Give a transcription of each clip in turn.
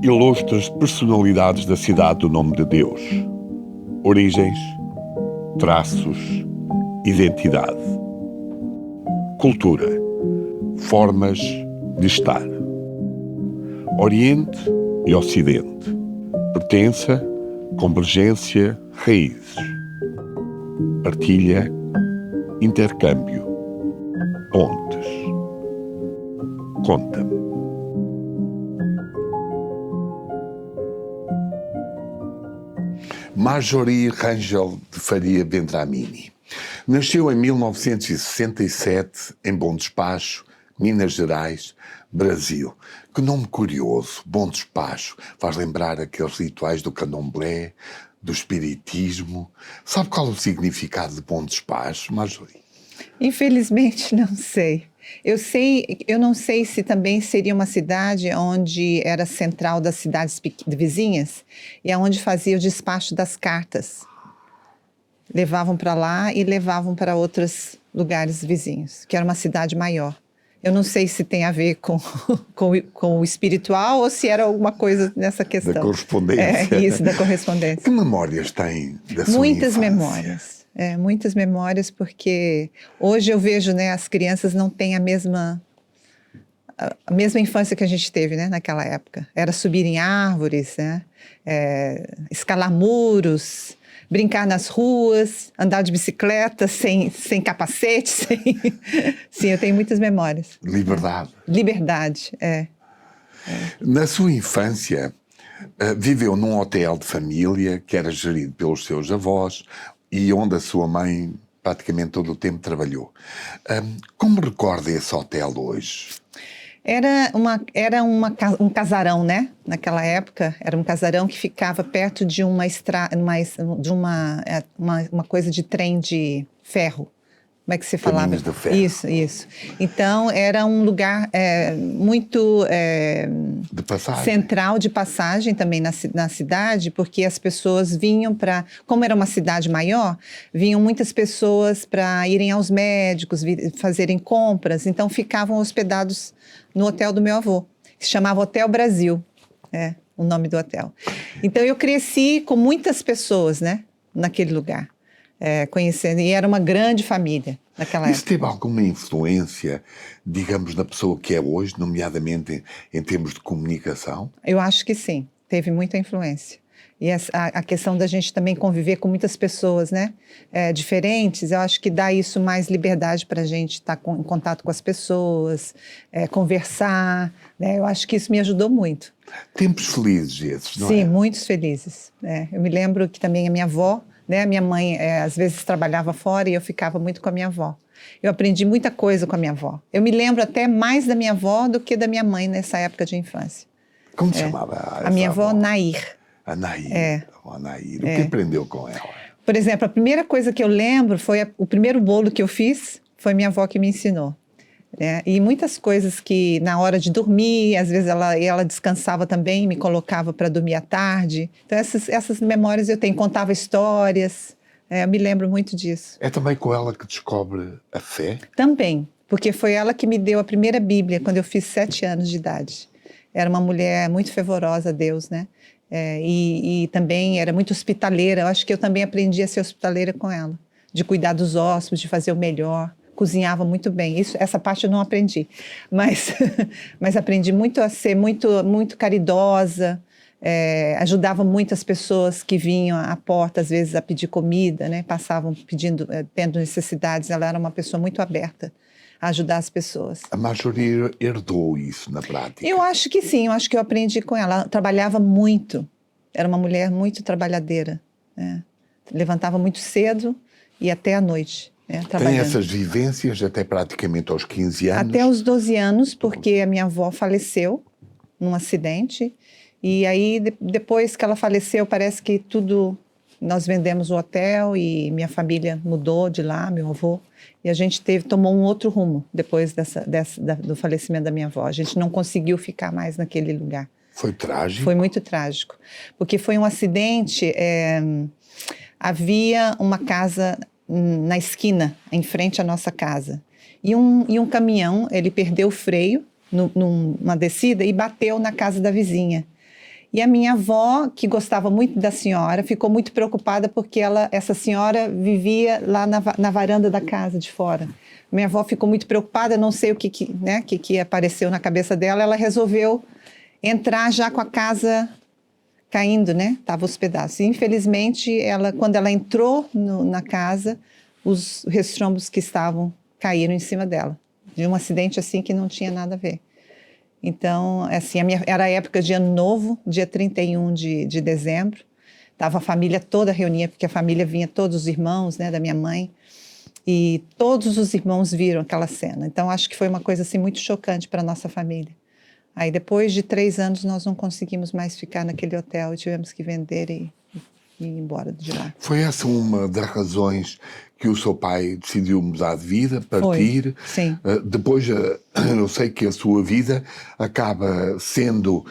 Ilustres personalidades da cidade do Nome de Deus. Origens, traços, identidade. Cultura, formas de estar. Oriente e Ocidente. Pertença, convergência, raízes. Partilha, intercâmbio. Pontes. Conta-me. Marjorie Rangel de Faria Vendramini nasceu em 1967 em Bom Despacho, Minas Gerais, Brasil. Que nome curioso, Bom Despacho. Faz lembrar aqueles rituais do candomblé, do espiritismo. Sabe qual é o significado de Bom Despacho, Marjorie? Infelizmente não sei. Eu não sei se também seria uma cidade onde era central das cidades vizinhas e aonde fazia o despacho das cartas. Levavam para lá e levavam para outros lugares vizinhos, que era uma cidade maior. Eu não sei se tem a ver com o espiritual ou se era alguma coisa nessa questão. Da correspondência. Isso, da correspondência. Que memórias tem da sua Muitas infância? Memórias. Muitas memórias, porque hoje eu vejo, né, as crianças não têm a mesma infância que a gente teve, né, naquela época. Era subir em árvores, né, escalar muros, brincar nas ruas, andar de bicicleta sem capacete. Sim, eu tenho muitas memórias. Liberdade. Liberdade, Na sua infância, viveu num hotel de família que era gerido pelos seus avós e onde a sua mãe praticamente todo o tempo trabalhou. Como recorda esse hotel hoje? Era um casarão, né? Naquela época, era um casarão que ficava perto de uma coisa de trem de ferro. Como é que se falava? Caminhos de ferro. Isso. Então, era um lugar muito de passagem. Central de passagem também na cidade, porque as pessoas vinham como era uma cidade maior, vinham muitas pessoas para irem aos médicos, fazerem compras, então ficavam hospedados no hotel do meu avô, que se chamava Hotel Brasil, o nome do hotel. Então, eu cresci com muitas pessoas, né, naquele lugar. Conhecendo, e era uma grande família naquela época. Isso teve alguma influência, digamos, na pessoa que é hoje, nomeadamente em termos de comunicação? Eu acho que sim, teve muita influência. E a questão da gente também conviver com muitas pessoas, né, diferentes, eu acho que dá isso mais liberdade para a gente estar em contato com as pessoas, conversar, né, eu acho que isso me ajudou muito. Tempos felizes esses, não é? Sim, muitos felizes. Eu me lembro que também a minha avó, né, a minha mãe às vezes trabalhava fora e eu ficava muito com a minha avó. Eu aprendi muita coisa com a minha avó. Eu me lembro até mais da minha avó do que da minha mãe nessa época de infância. Como se chamava a minha avó? Nair. A Nair. A Nair. O que aprendeu com ela? Por exemplo, a primeira coisa que eu lembro foi o primeiro bolo que eu fiz, foi minha avó que me ensinou. E muitas coisas que na hora de dormir, às vezes ela descansava também, me colocava para dormir à tarde. Então essas memórias eu tenho, contava histórias, eu me lembro muito disso. É também com ela que descobre a fé? Também, porque foi ela que me deu a primeira Bíblia quando eu fiz 7 anos de idade. Era uma mulher muito fervorosa a Deus, né? E também era muito hospitaleira. Eu acho que eu também aprendi a ser hospitaleira com ela, de cuidar dos hóspedes, de fazer o melhor. Cozinhava muito bem. Essa parte eu não aprendi, mas aprendi muito a ser muito caridosa, ajudava muitas pessoas que vinham à porta, às vezes, a pedir comida, né? Passavam tendo necessidades. Ela era uma pessoa muito aberta a ajudar as pessoas. A Marjorie herdou isso na prática? Eu acho que sim, eu acho que eu aprendi com ela. Ela trabalhava muito, era uma mulher muito trabalhadeira. Levantava muito cedo e até à noite. Tem essas vivências até praticamente aos 15 anos? Até os 12 anos, porque a minha avó faleceu num acidente. E aí, depois que ela faleceu, parece que nós vendemos o hotel e minha família mudou de lá, meu avô. E a gente tomou um outro rumo depois do falecimento da minha avó. A gente não conseguiu ficar mais naquele lugar. Foi trágico? Foi muito trágico. Porque foi um acidente, havia uma casa na esquina, em frente à nossa casa. e um caminhão, ele perdeu o freio numa descida e bateu na casa da vizinha. E a minha avó, que gostava muito da senhora, ficou muito preocupada porque essa senhora vivia lá na varanda da casa de fora. Minha avó ficou muito preocupada, não sei o que apareceu na cabeça dela. Ela resolveu entrar já com a casa caindo, né? Tava os pedaços. E, infelizmente, quando ela entrou na casa, os restrombos que estavam caíram em cima dela. De um acidente assim que não tinha nada a ver. Então, assim, era a época de Ano Novo, dia 31 de dezembro. Estava a família toda reunida, porque a família vinha, todos os irmãos, né, da minha mãe. E todos os irmãos viram aquela cena. Então, acho que foi uma coisa assim, muito chocante para a nossa família. Aí, depois de 3 anos, nós não conseguimos mais ficar naquele hotel e tivemos que vender e ir embora de lá. Foi essa uma das razões que o seu pai decidiu mudar de vida, partir? Foi, sim. Depois, eu sei que a sua vida acaba sendo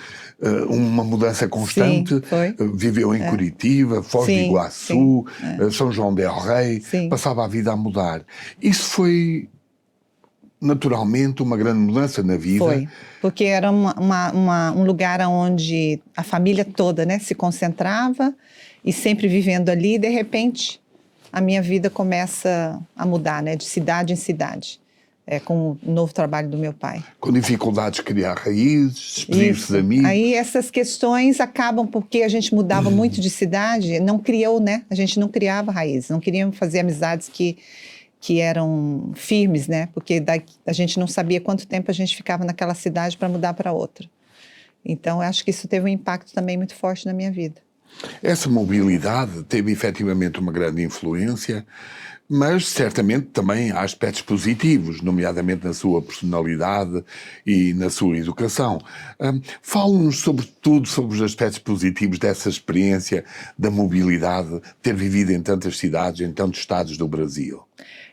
uma mudança constante. Sim, foi. Viveu em Curitiba, Foz Sim, do Iguaçu, sim, São João del Rei, Sim. passava a vida a mudar. Isso foi naturalmente uma grande mudança na vida. Foi, porque era um lugar onde a família toda, né, se concentrava e sempre vivendo ali, e de repente a minha vida começa a mudar, né, de cidade em cidade, com o novo trabalho do meu pai. Com dificuldades de criar raízes, despedir-se de amigos. Aí essas questões acabam porque a gente mudava muito de cidade, não criou, né, a gente não criava raízes, não queríamos fazer amizades que eram firmes, né? Porque a gente não sabia quanto tempo a gente ficava naquela cidade para mudar para outra. Então, eu acho que isso teve um impacto também muito forte na minha vida. Essa mobilidade teve efetivamente uma grande influência, mas certamente também há aspectos positivos, nomeadamente na sua personalidade e na sua educação. Fale-nos sobretudo sobre os aspectos positivos dessa experiência da mobilidade, ter vivido em tantas cidades, em tantos estados do Brasil.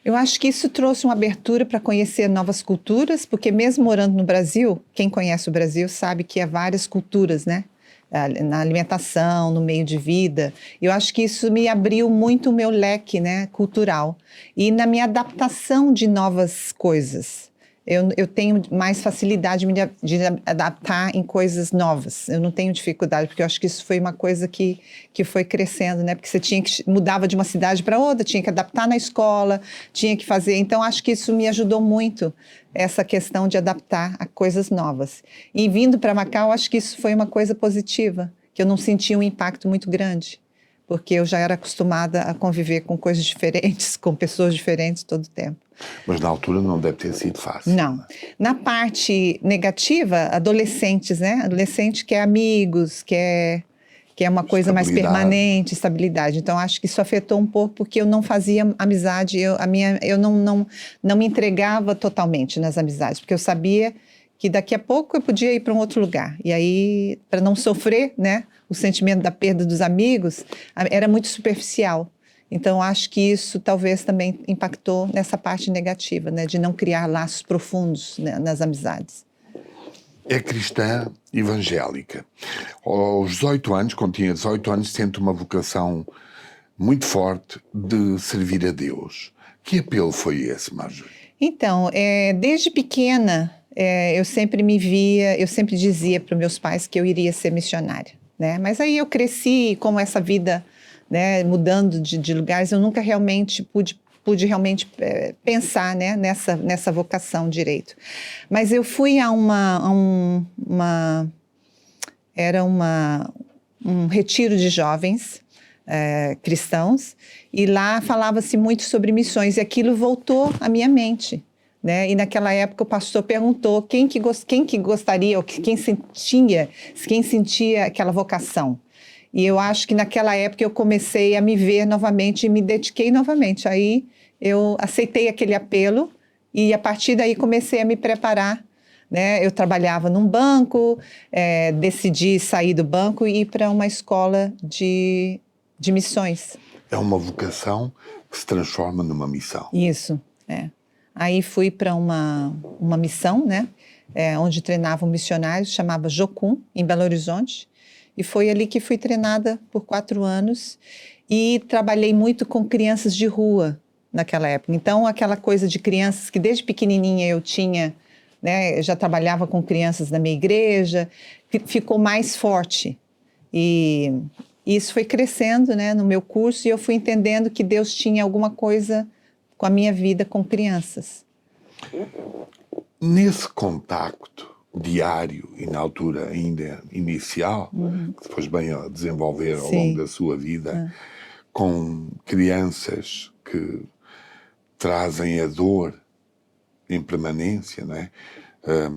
Eu acho que isso trouxe uma abertura para conhecer novas culturas, porque mesmo morando no Brasil, quem conhece o Brasil sabe que há várias culturas, né? Na alimentação, no meio de vida. Eu acho que isso me abriu muito o meu leque, né, cultural. E na minha adaptação de novas coisas. Eu tenho mais facilidade de adaptar em coisas novas. Eu não tenho dificuldade, porque eu acho que isso foi uma coisa que foi crescendo, né? Porque você mudava de uma cidade para outra, tinha que adaptar na escola, tinha que fazer. Então, acho que isso me ajudou muito, essa questão de adaptar a coisas novas. E vindo para Macau, acho que isso foi uma coisa positiva, que eu não senti um impacto muito grande, porque eu já era acostumada a conviver com coisas diferentes, com pessoas diferentes todo o tempo. Mas na altura não deve ter sido fácil. Não. Na parte negativa, adolescentes, né? Adolescente quer amigos, quer uma coisa mais permanente, estabilidade. Então, acho que isso afetou um pouco, porque eu não fazia amizade, eu não me entregava totalmente nas amizades, porque eu sabia que daqui a pouco eu podia ir para um outro lugar. E aí, para não sofrer, né, o sentimento da perda dos amigos, era muito superficial. Então, acho que isso talvez também impactou nessa parte negativa, né, de não criar laços profundos, né, nas amizades. É cristã evangélica. Aos 18 anos, quando tinha 18 anos, sente uma vocação muito forte de servir a Deus. Que apelo foi esse, Marjorie? Então, desde pequena, eu sempre me via, eu sempre dizia para os meus pais que eu iria ser missionária, né? Mas aí eu cresci com essa vida, né, mudando de lugares, eu nunca realmente pude realmente pensar, né, nessa vocação direito. Mas eu fui a um retiro de jovens cristãos, e lá falava-se muito sobre missões, e aquilo voltou à minha mente, né? E naquela época o pastor perguntou quem que gostaria, ou quem sentia aquela vocação. E eu acho que naquela época eu comecei a me ver novamente e me dediquei novamente. Aí eu aceitei aquele apelo e a partir daí comecei a me preparar, né? Eu trabalhava num banco, decidi sair do banco e ir para uma escola de missões. É uma vocação que se transforma numa missão. Isso, Aí fui para uma missão, né? Onde treinava um missionário, chamava Jocum, em Belo Horizonte. E foi ali que fui treinada por 4 anos e trabalhei muito com crianças de rua, naquela época. Então, aquela coisa de crianças que desde pequenininha eu tinha, né, eu já trabalhava com crianças da minha igreja, ficou mais forte. E isso foi crescendo, né, no meu curso, e eu fui entendendo que Deus tinha alguma coisa com a minha vida com crianças. Nesse contacto diário e na altura ainda inicial, que depois vem a desenvolver ao longo da sua vida, com crianças que trazem a dor em permanência, não é?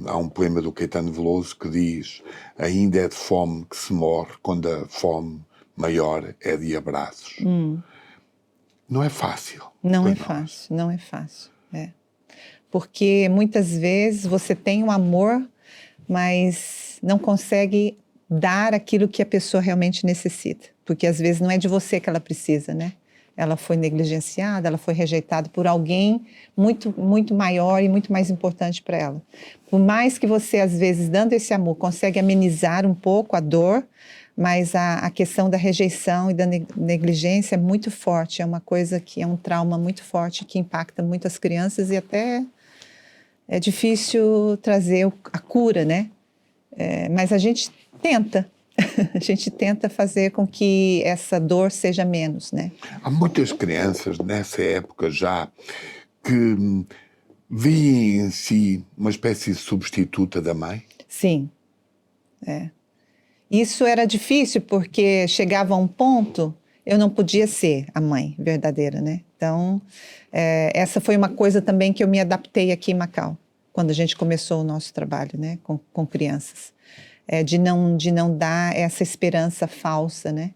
Há um poema do Caetano Veloso que diz: ainda é de fome que se morre quando a fome maior é de abraços. Não é fácil. Não é fácil, não é fácil. Porque muitas vezes você tem um amor, mas não consegue dar aquilo que a pessoa realmente necessita. Porque às vezes não é de você que ela precisa, né? Ela foi negligenciada, ela foi rejeitada por alguém muito, muito maior e muito mais importante para ela. Por mais que você, às vezes, dando esse amor, consegue amenizar um pouco a dor, mas a questão da rejeição e da negligência é muito forte, é uma coisa que é um trauma muito forte que impacta muito as crianças e até é difícil trazer a cura, né? Mas a gente tenta. A gente tenta fazer com que essa dor seja menos, né? Há muitas crianças nessa época já que veem em si uma espécie de substituta da mãe. Sim, Isso era difícil porque chegava a um ponto, eu não podia ser a mãe verdadeira, né? Então, essa foi uma coisa também que eu me adaptei aqui em Macau, quando a gente começou o nosso trabalho, né, com crianças. De não dar essa esperança falsa, né,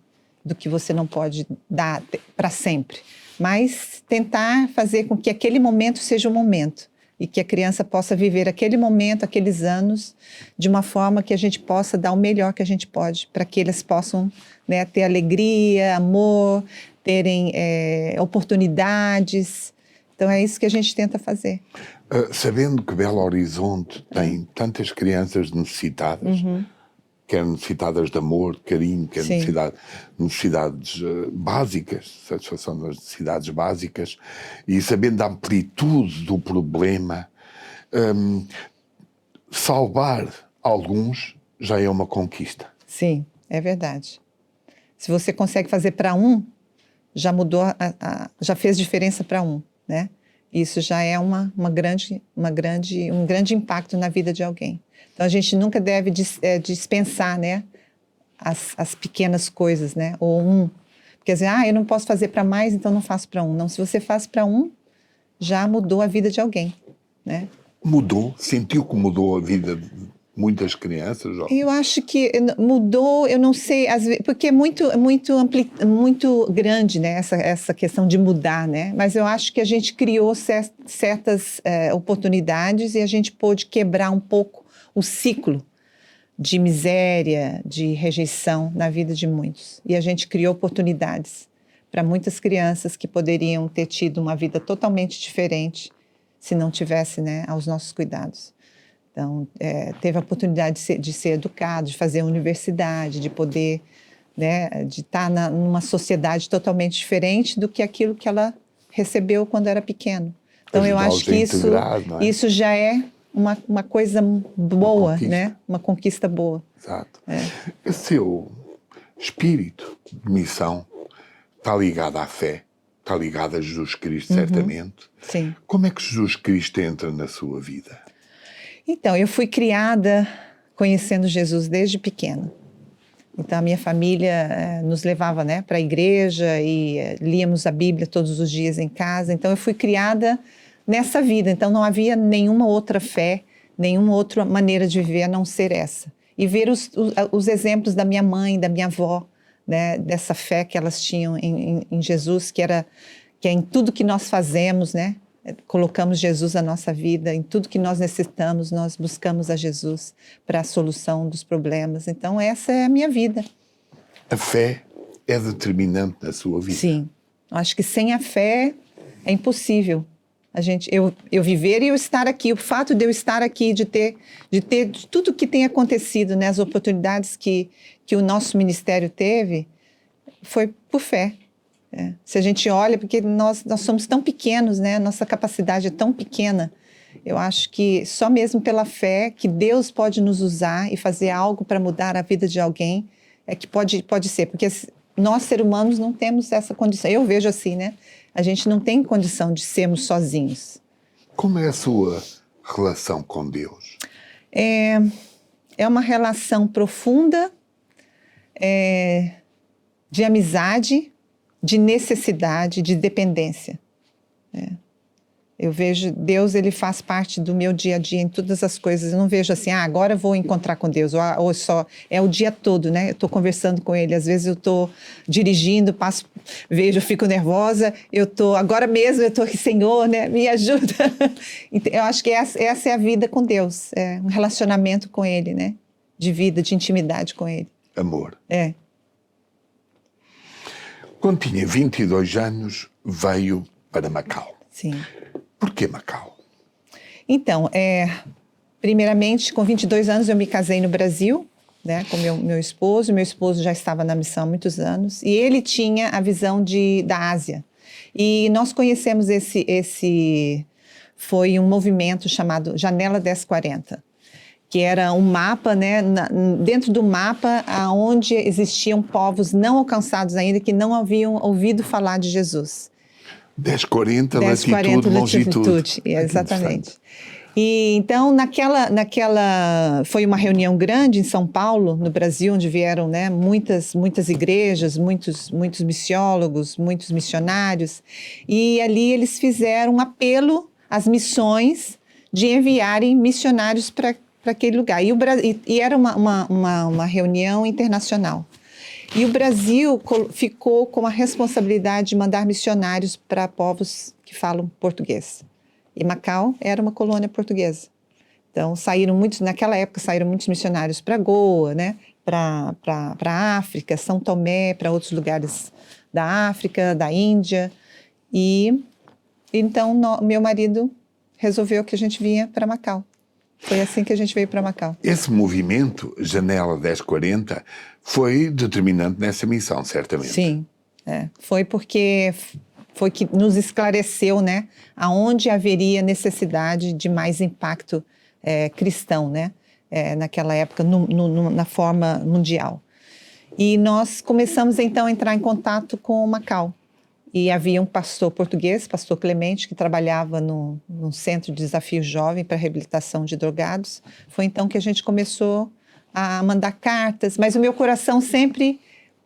do que você não pode dar para sempre, mas tentar fazer com que aquele momento seja um momento e que a criança possa viver aquele momento, aqueles anos, de uma forma que a gente possa dar o melhor que a gente pode, para que eles possam, né, ter alegria, amor, terem oportunidades. Então é isso que a gente tenta fazer. Sabendo que Belo Horizonte tem tantas crianças necessitadas, quer necessitadas de amor, de carinho, quer necessidades básicas, satisfação das necessidades básicas, e sabendo a amplitude do problema, salvar alguns já é uma conquista. Sim, é verdade. Se você consegue fazer para um, já mudou, já fez diferença para um, né? Isso já é um grande impacto na vida de alguém. Então, a gente nunca deve dispensar, né, as pequenas coisas, né? Ou quer dizer, eu não posso fazer para mais, então não faço para um. Não, se você faz para um, já mudou a vida de alguém, né? Mudou? Sentiu que mudou a vida de muitas crianças? Eu acho que mudou, eu não sei, às vezes, porque é muito grande, né, essa questão de mudar, né? Mas eu acho que a gente criou certas oportunidades e a gente pôde quebrar um pouco o ciclo de miséria, de rejeição na vida de muitos. E a gente criou oportunidades para muitas crianças que poderiam ter tido uma vida totalmente diferente se não tivesse, né, aos nossos cuidados. Então, teve a oportunidade de ser educado, de fazer universidade, de poder, né, de estar numa sociedade totalmente diferente do que aquilo que ela recebeu quando era pequeno. Então, eu acho que isso já é uma coisa boa, né? Uma conquista boa. Exato. Esse seu espírito de missão está ligado à fé, está ligado a Jesus Cristo, certamente. Sim. Como é que Jesus Cristo entra na sua vida? Então, eu fui criada conhecendo Jesus desde pequena. Então, a minha família nos levava, né, para a igreja e líamos a Bíblia todos os dias em casa. Então, eu fui criada nessa vida. Então, não havia nenhuma outra fé, nenhuma outra maneira de viver a não ser essa. E ver os exemplos da minha mãe, da minha avó, né, dessa fé que elas tinham em Jesus, que é em tudo que nós fazemos, né? Colocamos Jesus na nossa vida, em tudo que nós necessitamos, nós buscamos a Jesus para a solução dos problemas. Então, essa é a minha vida. A fé é determinante na sua vida? Sim. Acho que sem a fé é impossível eu viver e eu estar aqui. O fato de eu estar aqui, de ter tudo que tem acontecido, né, as oportunidades que o nosso ministério teve, foi por fé. Se a gente olha, porque nós somos tão pequenos, né? Nossa capacidade é tão pequena. Eu acho que só mesmo pela fé que Deus pode nos usar e fazer algo para mudar a vida de alguém é que pode ser, porque nós, seres humanos, não temos essa condição. Eu vejo assim, né? A gente não tem condição de sermos sozinhos. Como é a sua relação com Deus? É uma relação profunda, de amizade, de necessidade, de dependência. Eu vejo Deus, ele faz parte do meu dia a dia em todas as coisas. Eu não vejo assim, agora eu vou encontrar com Deus, ou só, é o dia todo, né? Eu estou conversando com ele, às vezes eu estou dirigindo, vejo, eu fico nervosa, agora mesmo eu estou aqui, Senhor, né? Me ajuda. Eu acho que essa é a vida com Deus, é um relacionamento com ele, né? De vida, de intimidade com ele. Amor. Quando tinha 22 anos, veio para Macau. Sim. Por que Macau? Então, primeiramente, com 22 anos eu me casei no Brasil, né, com meu esposo. Meu esposo já estava na missão há muitos anos e ele tinha a visão da Ásia. E nós conhecemos foi um movimento chamado Janela 1040, que era um mapa, né, dentro do mapa onde existiam povos não alcançados ainda, que não haviam ouvido falar de Jesus. 1040, latitude, longitude. Exatamente. E então, foi uma reunião grande em São Paulo, no Brasil, onde vieram, né, muitas igrejas, muitos missiólogos, muitos missionários, e ali eles fizeram um apelo às missões de enviarem missionários para aquele lugar. E era uma reunião internacional. E o Brasil ficou com a responsabilidade de mandar missionários para povos que falam português. E Macau era uma colônia portuguesa. Então, naquela época saíram muitos missionários para Goa, né? Para a África, São Tomé, para outros lugares da África, da Índia. E então, meu marido resolveu que a gente vinha para Macau. Foi assim que a gente veio para Macau. Esse movimento, Janela 1040, foi determinante nessa missão, certamente. Sim, foi porque foi que nos esclareceu, né, aonde haveria necessidade de mais impacto cristão, né, naquela época, na forma mundial. E nós começamos, então, a entrar em contato com Macau. E havia um pastor português, pastor Clemente, que trabalhava num centro de desafio jovem para reabilitação de drogados. Foi então que a gente começou a mandar cartas, mas o meu coração sempre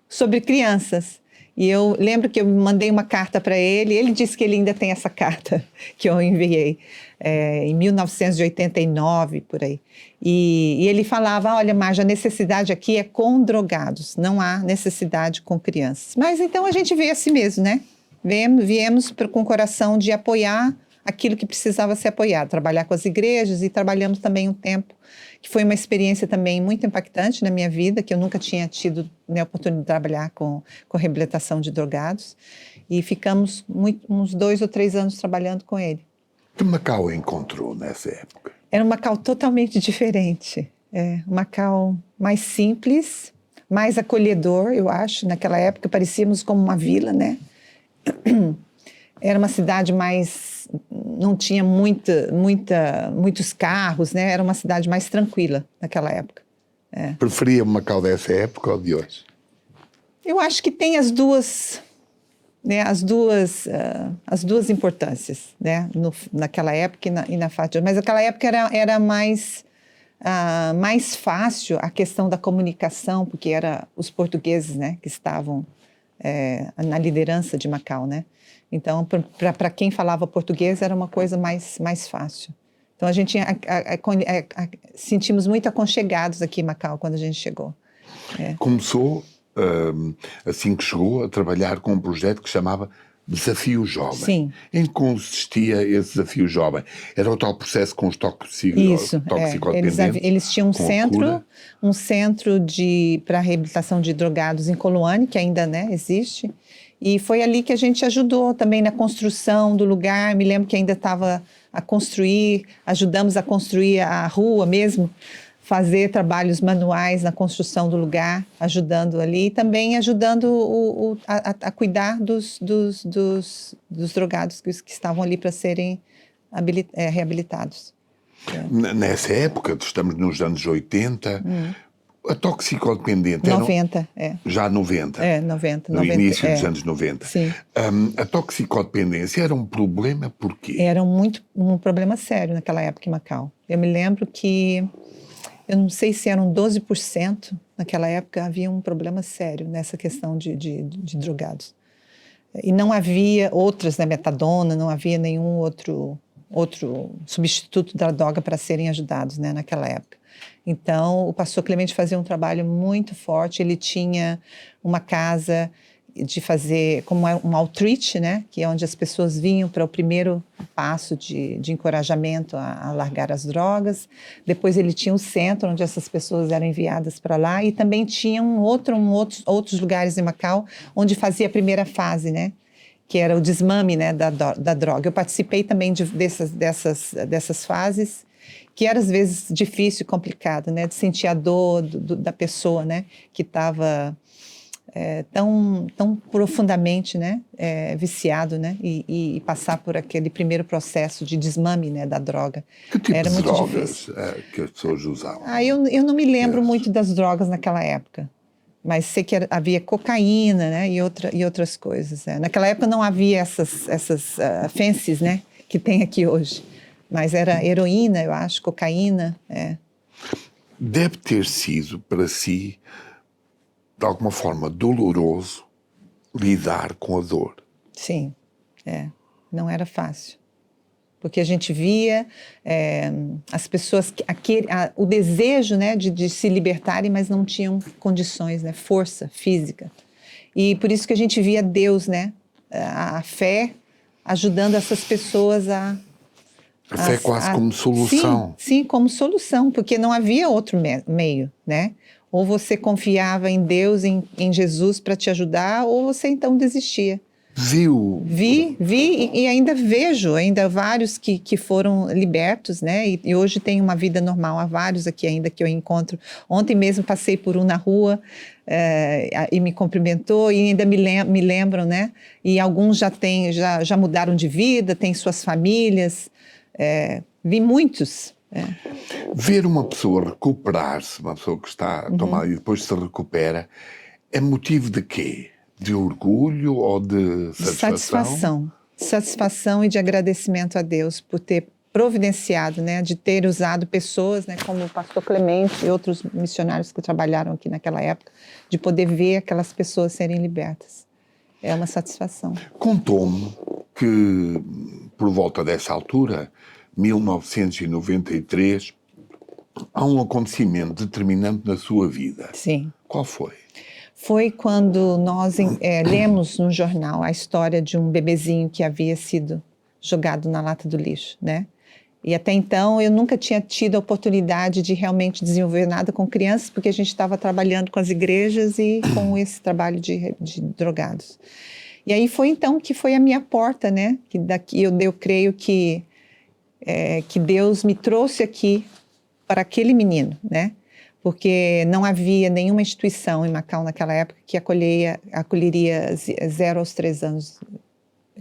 sobre crianças. E eu lembro que eu mandei uma carta para ele disse que ele ainda tem essa carta que eu enviei em 1989, por aí. E ele falava, olha, Marja, a necessidade aqui é com drogados, não há necessidade com crianças. Mas então a gente veio assim mesmo, né? Viemos com o coração de apoiar aquilo que precisava ser apoiado, trabalhar com as igrejas, e trabalhamos também um tempo, que foi uma experiência também muito impactante na minha vida, que eu nunca tinha tido, né, a oportunidade de trabalhar com reabilitação de drogados, e ficamos uns 2 ou 3 anos trabalhando com ele. Que Macau encontrou nessa época? Era um Macau totalmente diferente, um Macau mais simples, mais acolhedor, eu acho. Naquela época parecíamos como uma vila, né? Era uma cidade não tinha muitos carros, né? Era uma cidade mais tranquila naquela época. Preferia Macau dessa época ou de hoje? Eu acho que tem as duas, né? As duas importâncias, né? Naquela época e na Fátima. Mas naquela época era mais fácil a questão da comunicação, porque eram os portugueses, né, que estavam na liderança de Macau, né? Então, para quem falava português, era uma coisa mais fácil. Então, a gente sentimos muito aconchegados aqui em Macau quando a gente chegou. Começou, assim que chegou, a trabalhar com um projeto que se chamava Desafio Jovem. Sim. Em que consistia esse Desafio Jovem? Era o tal processo com os toxicodependentes? Eles tinham um centro para reabilitação de drogados em Coloane, que ainda, né, existe. E foi ali que a gente ajudou também na construção do lugar. Me lembro que ainda estava a construir, ajudamos a construir a rua mesmo, fazer trabalhos manuais na construção do lugar, ajudando ali, e também ajudando a cuidar dos drogados que estavam ali para serem reabilitados. Nessa época, estamos nos anos 80, a toxicodependente era 90, já 90. 90. No 90, início dos anos 90. Sim. A toxicodependência era um problema por quê? Era um problema sério naquela época em Macau. Eu me lembro que, eu não sei se eram 12%, naquela época havia um problema sério nessa questão de drogados. E não havia outras, né, metadona, não havia nenhum outro substituto da droga para serem ajudados, né, naquela época. Então, o pastor Clemente fazia um trabalho muito forte, ele tinha uma casa de fazer como um outreach, né, que é onde as pessoas vinham para o primeiro passo de encorajamento a largar as drogas. Depois ele tinha um centro onde essas pessoas eram enviadas para lá, e também tinha outros lugares em Macau onde fazia a primeira fase, né, que era o desmame, né, da droga. Eu participei também dessas fases, que era às vezes difícil e complicado, né, de sentir a dor da pessoa, né, que estava tão profundamente, né, viciado, né, e passar por aquele primeiro processo de desmame, né, da droga. Que tipo era de muito drogas difícil. que as pessoas usavam? Eu não me lembro muito das drogas naquela época, mas sei que havia cocaína, né, e outras coisas. Naquela época não havia essas fancies, né, que tem aqui hoje. Mas era heroína, eu acho, cocaína. Deve ter sido, para si, de alguma forma, doloroso lidar com a dor. Sim, não era fácil. Porque a gente via as pessoas, o desejo, né, de se libertarem, mas não tinham condições, né, força física. E por isso que a gente via Deus, né, a fé, ajudando essas pessoas a fé quase como solução. Sim, como solução, porque não havia outro meio, né? Ou você confiava em Deus, em Jesus para te ajudar, ou você então desistia. Viu? Vi e ainda vejo, vários que foram libertos, né? E hoje tem uma vida normal. Há vários aqui ainda que eu encontro. Ontem mesmo passei por um na rua e me cumprimentou, e ainda me lembram, né? E alguns já mudaram de vida, têm suas famílias. Vi muitos. Ver uma pessoa recuperar-se, uma pessoa que está a tomar e depois se recupera, é motivo de quê? De orgulho ou de satisfação? Satisfação e de agradecimento a Deus por ter providenciado, né, de ter usado pessoas, né, como o pastor Clemente e outros missionários que trabalharam aqui naquela época, de poder ver aquelas pessoas serem libertas. É uma satisfação. Contou-me que, por volta dessa altura, 1993, há um acontecimento determinante na sua vida. Sim. Qual foi? Foi quando nós lemos no jornal a história de um bebezinho que havia sido jogado na lata do lixo, né? E até então eu nunca tinha tido a oportunidade de realmente desenvolver nada com crianças, porque a gente estava trabalhando com as igrejas e com esse trabalho de drogados. E aí foi então que foi a minha porta, né? Que daqui eu creio que Deus me trouxe aqui para aquele menino, né? Porque não havia nenhuma instituição em Macau naquela época que acolheria 0 aos 3 anos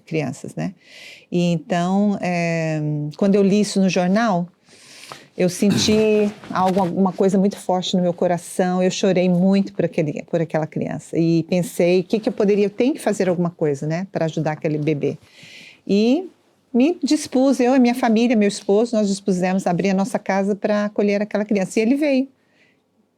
crianças, né? E então, quando eu li isso no jornal, eu senti alguma coisa muito forte no meu coração. Eu chorei muito por aquela criança e pensei que eu tenho que fazer alguma coisa, né, para ajudar aquele bebê. E me dispus, eu e minha família, meu esposo, nós dispusemos a abrir a nossa casa para acolher aquela criança. E ele veio,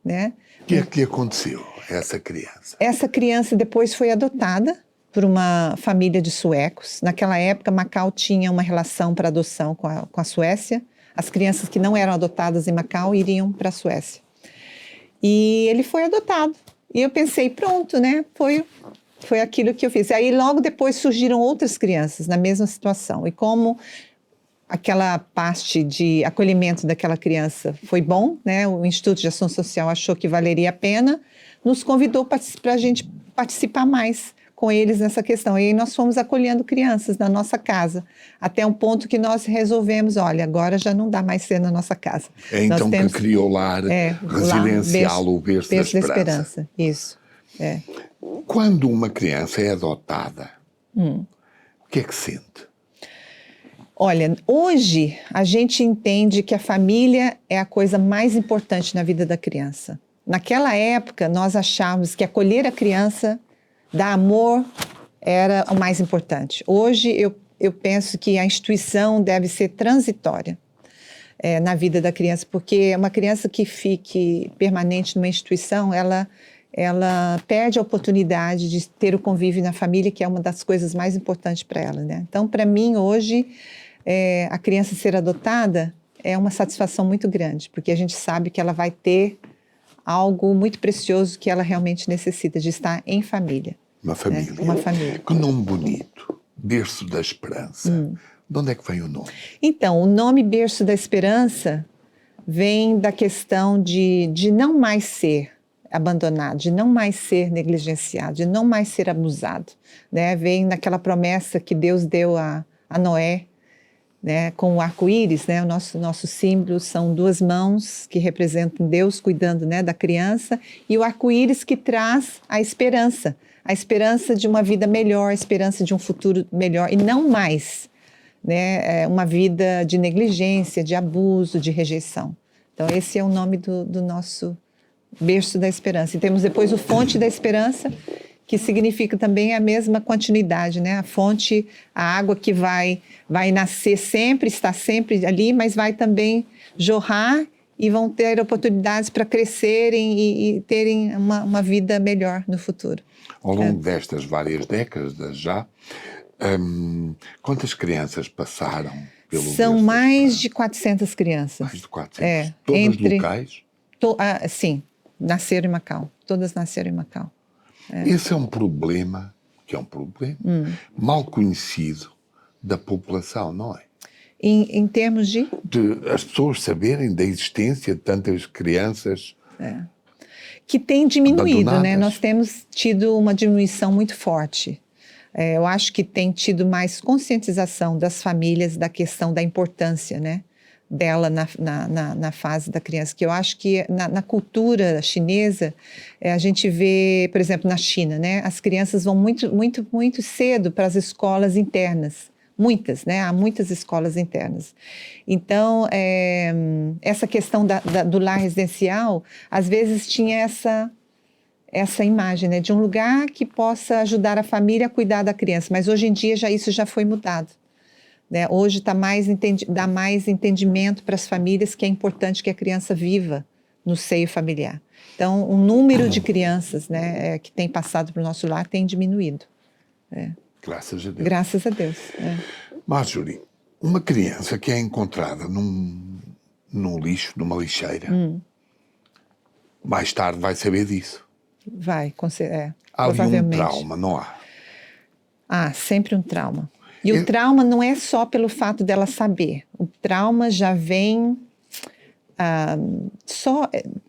né? O que é que aconteceu a essa criança? Essa criança depois foi adotada por uma família de suecos. Naquela época, Macau tinha uma relação para adoção com a Suécia. As crianças que não eram adotadas em Macau iriam para a Suécia. E ele foi adotado. E eu pensei, pronto, né? Foi aquilo que eu fiz. Aí logo depois surgiram outras crianças na mesma situação. E como aquela parte de acolhimento daquela criança foi bom, né? O Instituto de Ação Social achou que valeria a pena, nos convidou para a gente participar mais com eles nessa questão. E aí nós fomos acolhendo crianças na nossa casa, até um ponto que nós resolvemos, olha, agora já não dá mais ser na nossa casa. É então que criou o lar residencial, o Berço da Esperança. Isso. Quando uma criança é adotada, o que é que sente? Olha, hoje a gente entende que a família é a coisa mais importante na vida da criança. Naquela época, nós achávamos que acolher a criança, dar amor, era o mais importante. Hoje, eu penso que a instituição deve ser transitória na vida da criança, porque uma criança que fique permanente numa instituição, ela perde a oportunidade de ter o convívio na família, que é uma das coisas mais importantes para ela, né? Então, para mim, hoje, a criança ser adotada é uma satisfação muito grande, porque a gente sabe que ela vai ter algo muito precioso que ela realmente necessita, de estar em família. Uma família. Uma família. Que nome bonito. Berço da Esperança. De onde é que vem o nome? Então, o nome Berço da Esperança vem da questão de não mais ser abandonado, de não mais ser negligenciado, de não mais ser abusado, né? Vem naquela promessa que Deus deu a Noé, né, com o arco-íris, né, o nosso símbolo são duas mãos que representam Deus cuidando, né, da criança, e o arco-íris que traz a esperança de uma vida melhor, a esperança de um futuro melhor, e não mais, né, uma vida de negligência, de abuso, de rejeição. Então esse é o nome do nosso Berço da Esperança. E temos depois o Fonte da Esperança, que significa também a mesma continuidade, né? A fonte, a água que vai nascer sempre, está sempre ali, mas vai também jorrar e vão ter oportunidades para crescerem e terem uma vida melhor no futuro. Ao longo destas várias décadas já, quantas crianças passaram pelo Berço? São mais de 400 crianças. Mais de 400? Todas locais? Sim, nasceram em Macau. Todas nasceram em Macau. Esse é um problema, mal conhecido da população, não é? Em termos de as pessoas saberem da existência de tantas crianças que tem diminuído, abandonadas. né? Nós temos tido uma diminuição muito forte. Eu acho que tem tido mais conscientização das famílias da questão da importância, né, dela na fase da criança, que eu acho que na cultura chinesa, a gente vê, por exemplo, na China, né, as crianças vão muito cedo para as escolas internas, muitas, né, há muitas escolas internas. Então, essa questão do lar residencial, às vezes tinha essa imagem, né, de um lugar que possa ajudar a família a cuidar da criança, mas hoje em dia isso já foi mudado. Né? Hoje dá mais entendimento para as famílias que é importante que a criança viva no seio familiar. Então, o número de crianças, né, que tem passado para o nosso lar tem diminuído. Graças a Deus. Graças a Deus. Marjorie, uma criança que é encontrada num lixo, numa lixeira, mais tarde vai saber disso. Há ali um trauma, não há? Há sempre um trauma. E o trauma não é só pelo fato dela saber. O trauma já vem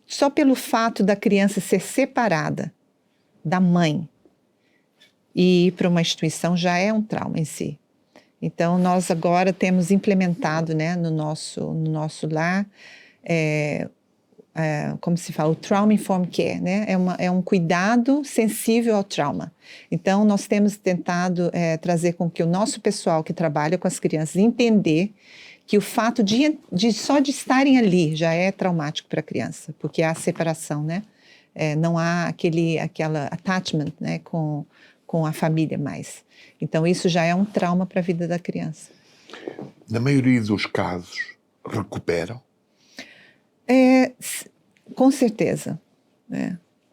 só pelo fato da criança ser separada da mãe e ir para uma instituição já é um trauma em si. Então, nós agora temos implementado, né, no nosso lar, como se fala, o Trauma Informed Care, né? É um cuidado sensível ao trauma. Então, nós temos tentado trazer com que o nosso pessoal que trabalha com as crianças entender que o fato só de estarem ali já é traumático para a criança, porque há separação, né? Não há aquela attachment, né, com a família mais. Então, isso já é um trauma para a vida da criança. Na maioria dos casos, recuperam? Com certeza.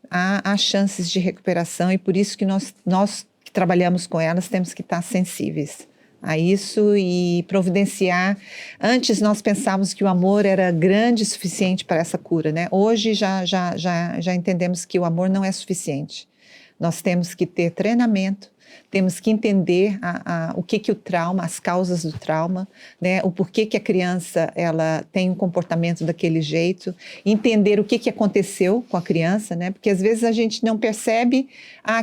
Há chances de recuperação e por isso que nós que trabalhamos com elas temos que estar sensíveis a isso e providenciar. Antes nós pensávamos que o amor era grande o suficiente para essa cura, né? Hoje já entendemos que o amor não é suficiente. Nós temos que ter treinamento, temos que entender o que o trauma, as causas do trauma, né? O porquê que a criança ela tem um comportamento daquele jeito, entender o que aconteceu com a criança, né? Porque às vezes a gente não percebe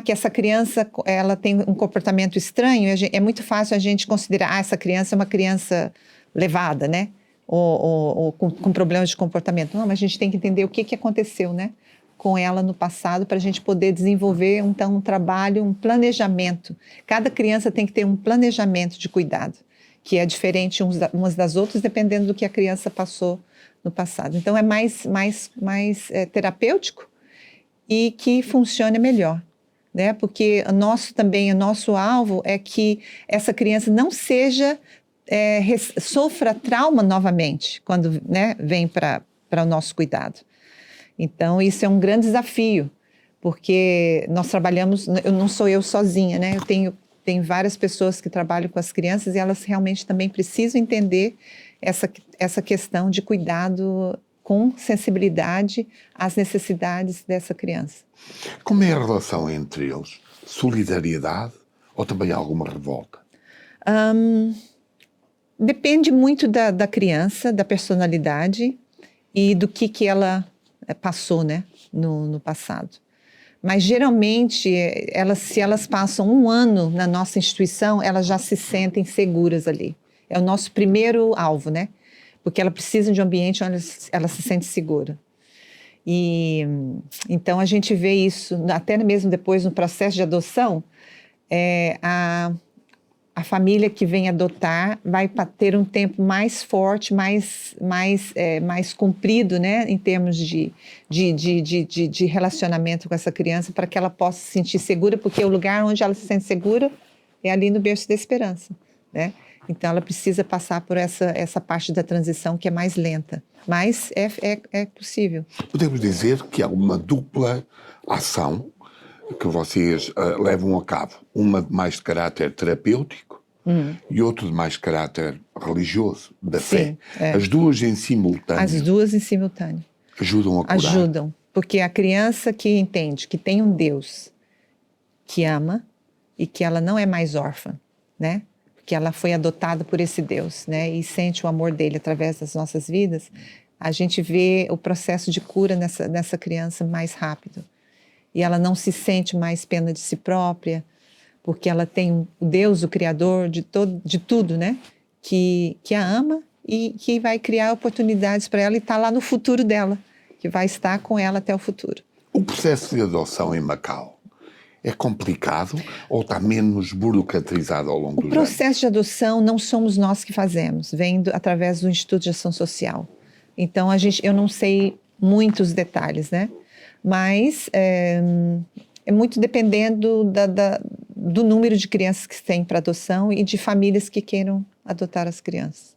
que essa criança ela tem um comportamento estranho, é muito fácil a gente considerar essa criança é uma criança levada, né? Ou com problemas de comportamento. Não, mas a gente tem que entender o que aconteceu, né? Com ela no passado, para a gente poder desenvolver, então, um trabalho, um planejamento. Cada criança tem que ter um planejamento de cuidado, que é diferente umas das outras, dependendo do que a criança passou no passado. Então, é mais terapêutico e que funcione melhor, né? Porque o nosso alvo é que essa criança não sofra trauma novamente, quando, né, vem para o nosso cuidado. Então, isso é um grande desafio, porque nós trabalhamos, não sou eu sozinha, né? Eu tenho várias pessoas que trabalham com as crianças e elas realmente também precisam entender essa questão de cuidado com sensibilidade às necessidades dessa criança. Como é a relação entre eles? Solidariedade ou também alguma revolta? Depende muito da criança, da personalidade e do que ela passou, né, no passado. Mas, geralmente, se elas passam um ano na nossa instituição, elas já se sentem seguras ali. É o nosso primeiro alvo, né? Porque ela precisa de um ambiente onde ela se sente segura. E, então, a gente vê isso, até mesmo depois no processo de adoção, a família que vem adotar vai ter um tempo mais forte, mais comprido, né, em termos de relacionamento com essa criança, para que ela possa se sentir segura, porque o lugar onde ela se sente segura é ali no berço da esperança, né? Então, ela precisa passar por essa parte da transição que é mais lenta, mas é possível. Podemos dizer que há uma dupla ação que vocês levam a cabo, uma mais de caráter terapêutico e outra de mais caráter religioso, da fé. As duas em simultâneo. As duas em simultâneo. Ajudam a curar. Ajudam, porque a criança que entende que tem um Deus que ama e que ela não é mais órfã, né? Que ela foi adotada por esse Deus, né? E sente o amor dele através das nossas vidas, a gente vê o processo de cura nessa criança mais rápido. E ela não se sente mais pena de si própria, porque ela tem o Deus, o Criador de tudo, né? Que a ama e que vai criar oportunidades para ela e está lá no futuro dela, que vai estar com ela até o futuro. O processo de adoção em Macau é complicado ou está menos burocratizado ao longo dos anos? O processo de adoção não somos nós que fazemos, vem através do Instituto de Ação Social. Então, eu não sei muitos detalhes, né? Mas é muito dependendo do número de crianças que tem para adoção e de famílias que queiram adotar as crianças.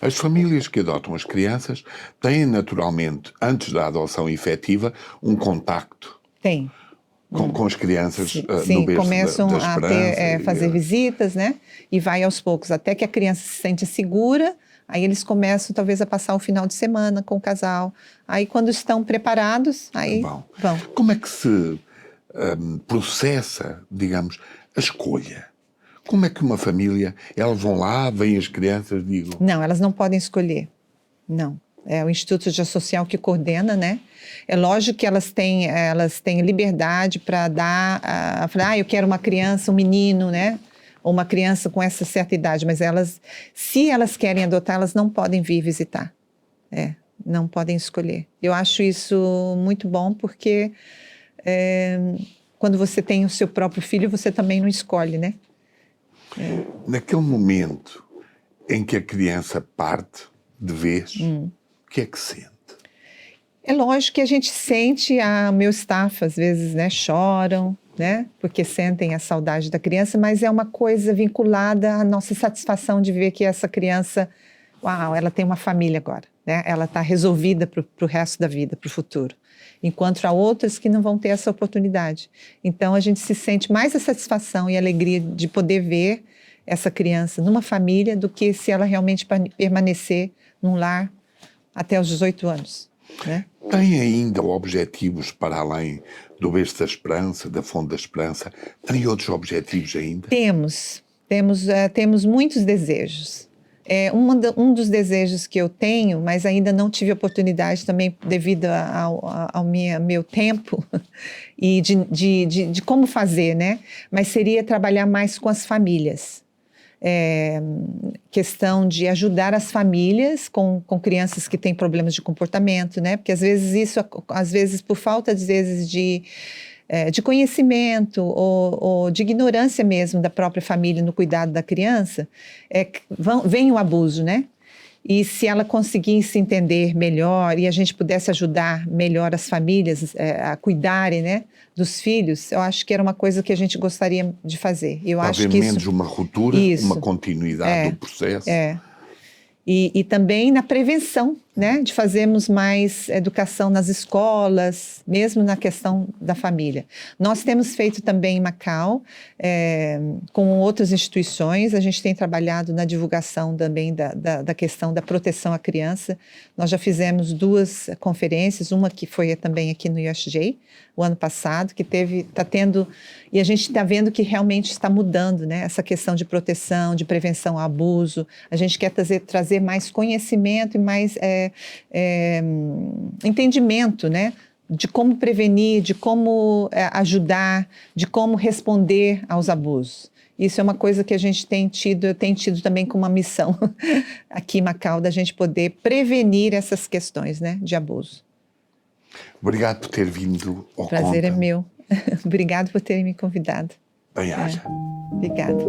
As famílias que adotam as crianças têm naturalmente, antes da adoção efetiva, um contacto com as crianças no berço começam da a esperança. fazer visitas, né? E vai aos poucos, até que a criança se sente segura. Aí eles começam, talvez, a passar o final de semana com o casal. Aí, quando estão preparados, aí vão. Como é que se processa, digamos, a escolha? Como é que uma família, elas vão lá, vêm as crianças, digam... Não, elas não podem escolher. Não. É o Instituto de Ação Social que coordena, né? É lógico que elas têm liberdade para falar, eu quero uma criança, um menino, né? Ou uma criança com essa certa idade, mas se elas querem adotar, elas não podem vir visitar. Não podem escolher. Eu acho isso muito bom, porque quando você tem o seu próprio filho, você também não escolhe, né? Naquele momento em que a criança parte de vez, o que é que sente? É lógico que a gente sente, o meu staff às vezes, né, choram, né, porque sentem a saudade da criança, mas é uma coisa vinculada à nossa satisfação de ver que essa criança, uau, ela tem uma família agora, né, ela está resolvida para o resto da vida, para o futuro. Enquanto há outras que não vão ter essa oportunidade. Então, a gente se sente mais a satisfação e a alegria de poder ver essa criança numa família do que se ela realmente permanecer num lar até os 18 anos. Né? Tem ainda objetivos para além do Berço da Esperança, da Fonte da Esperança? Tem outros objetivos ainda? Temos muitos desejos. Um dos desejos que eu tenho, mas ainda não tive oportunidade também devido ao meu tempo e de como fazer, né? Mas seria trabalhar mais com as famílias. Questão de ajudar as famílias com crianças que têm problemas de comportamento, né? Porque às vezes por falta de conhecimento ou de ignorância mesmo da própria família no cuidado da criança, vem o abuso, né? E se ela conseguisse entender melhor e a gente pudesse ajudar melhor as famílias a cuidarem, né, dos filhos, eu acho que era uma coisa que a gente gostaria de fazer. Eu Para acho haver que menos uma ruptura, uma continuidade do processo. E também na prevenção, né, de fazermos mais educação nas escolas, mesmo na questão da família. Nós temos feito também em Macau, com outras instituições, a gente tem trabalhado na divulgação também da questão da proteção à criança. Nós já fizemos 2 conferências, uma que foi também aqui no USJ, o ano passado, que está tendo, e a gente está vendo que realmente está mudando, né, essa questão de proteção, de prevenção ao abuso. A gente quer trazer mais conhecimento e mais entendimento, né, de como prevenir, de como ajudar, de como responder aos abusos. Isso é uma coisa que a gente eu tenho tido também como uma missão aqui em Macau, da gente poder prevenir essas questões, né, de abuso. Obrigado por ter vindo ao Prazer é Conta. meu. Obrigado por terem me convidado. Bem-aja. Obrigada.